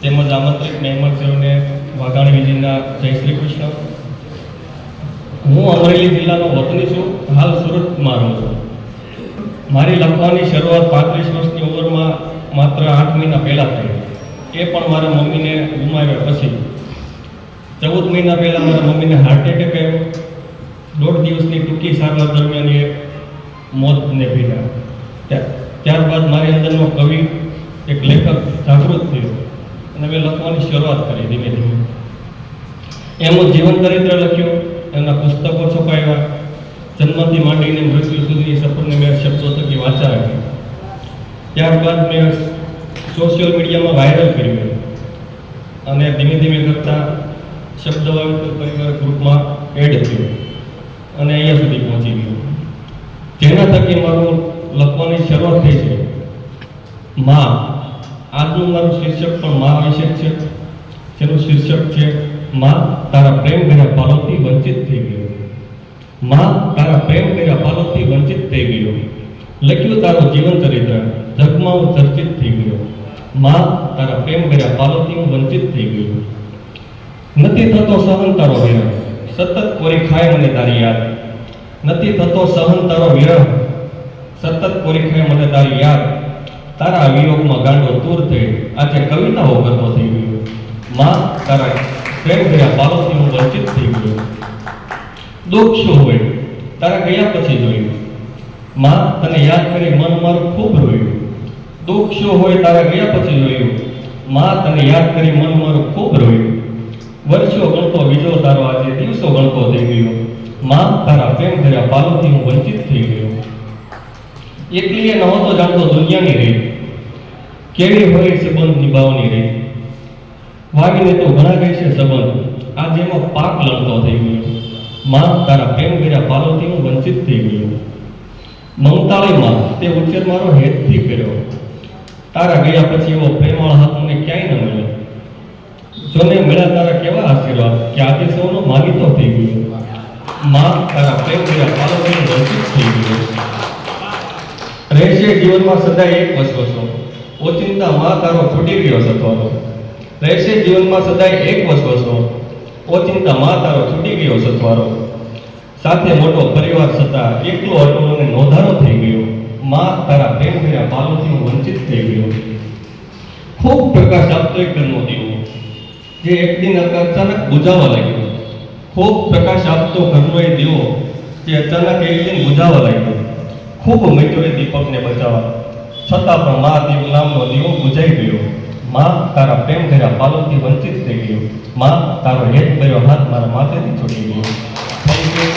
તેમજ આમંત્રિત મહેમાનોને વાઘાણી વિજયના જય શ્રી કૃષ્ણ. હું અમરેલી જિલ્લાનો વતની છું, હાલ સુરતમાં રહું છું. મારી લખવાની શરૂઆત 35 વર્ષની ઉંમરમાં માત્ર 8 મહિના પહેલાં થઈ, એ પણ મારા મમ્મીને ગુમાવ્યા પછી. 14 મહિના પહેલાં મારા મમ્મીને હાર્ટ એટેક આવ્યો. 1.5 દિવસની ટૂંકી સારવાર દરમિયાન એ મોતને ભેટ્યા. ત્યારબાદ મારી અંદરનો કવિ, એક લેખક જાગૃત થયો અને મેં લખવાની શરૂઆત કરી ધીમે ધીમે. એમનું જીવન ચરિત્ર લખ્યું, એમના પુસ્તકો છપાયા. જન્મથી માંડીને મૃત્યુ સુધીની સફરને મેં શબ્દો થકી વાંચા રાખી. ત્યારબાદ મેં સોશિયલ મીડિયામાં વાયરલ કર્યું અને ધીમે ધીમે કરતાં શબ્દ વાવેતર પરિવાર ગ્રુપમાં એડ થયું અને અહીંયા સુધી પહોંચી ગયું. જેના થકી મારું લખવાની શરૂઆત થઈ છે. માં, આજનું મારું શીર્ષક પણ માં વિશે છે, જેનું શીર્ષક છે માં તારા પ્રેમ ભર્યા પાલોથી વંચિત થઈ ગયો. માં તારા પ્રેમ ભર્યા પાલોથી વંચિત થઈ ગયો. લખ્યું તારું જીવન ચરિત્ર, જગમાં હું ચર્ચિત થઈ ગયો. માં તારા પ્રેમ ભર્યા પાલોથી હું વંચિત થઈ ગયો. નથી થતો સહન તારો વિરહ, સતત કોરી ખાય મને તારી યાદ. નથી થતો સહન તારો વિરહ, સતત કોરી ખાય મને તારી યાદ. તારા વિયોગમાં ગાંડો તૂર થઈ આજે કવિતાઓ કરતો થઈ ગયો. માં તારા પ્રેમ ભર્યા પાલોથી હું વંચિત થઈ ગયો. દુઃખ શું હોય તારા ગયા પછી જોયું. માં તને યાદ કરી મન મારું ખૂબ રોયું. દુઃખ શું હોય તારા ગયા પછી જોયું. માં તને યાદ કરી મન મારું ખૂબ રોયું. વર્ષો ગણતો બીજો તારો આજે દિવસો ગણતો થઈ ગયો. માં તારા પ્રેમ ભર્યા પાલોથી હું વંચિત થઈ ગયો. એકલીએ નહોતો જાણતો દુનિયાની રીત, કેવી હોય સંબંધ નિભાવવાની રીત. વાવીને તો ઘણા ગઈ છે સંબંધ, આજે એમાં પાક લણતો થઈ ગયો. માં તારા પ્રેમ ભર્યા પાલોથી હું વંચિત થઈ ગયો. મમતાળી માં તે ઉછેર મારો હેતથી કર્યો. તારા ગયા પછી એવો પ્રેમાળ હાથ મને ક્યાંય ન મળ્યો. જોને મળ્યા તારા કેવા આશીર્વાદ કે આજે સૌનો માનીતો થઈ ગયો. માં તારા પ્રેમ ભર્યા પાલોથી હું વંચિત થઈ ગયો. રહેશે જીવનમાં સદાય એક વસવસો, ઓચિંતા માં તારો છૂટી ગયો સથવારો. રહેશે જીવનમાં સદાય એક વસવસો, ઓચિંતા માં તારો છૂટી ગયો સથવારો. સાથે મોટો પરિવાર છતાં એકલો અટલો અને નોંધારો થઈ ગયો. માં તારા પ્રેમ ભર્યા પાલોથી હું વંચિત થઈ ગયો. ખૂબ પ્રકાશ આપતો એક ઘરનો દીવો, જે એક દિન અચાનક બુઝાવા લાગ્યો. ખૂબ પ્રકાશ આપતો ઘરનો એ દીવો, જે અચાનક એક દિન બુઝાવા લાગ્યો. ખૂબ મટ્યો એ દીપકને બચાવવા, છતાં પણ મા દીપ નામનો દીવો બુઝાઈ ગયો. માં તારા પ્રેમ ભર્યા પાલોથી વંચિત થઈ ગયો. માં તારો હેત ભર્યો હાથ મારા માથેથી છૂટી ગયો. Thank you.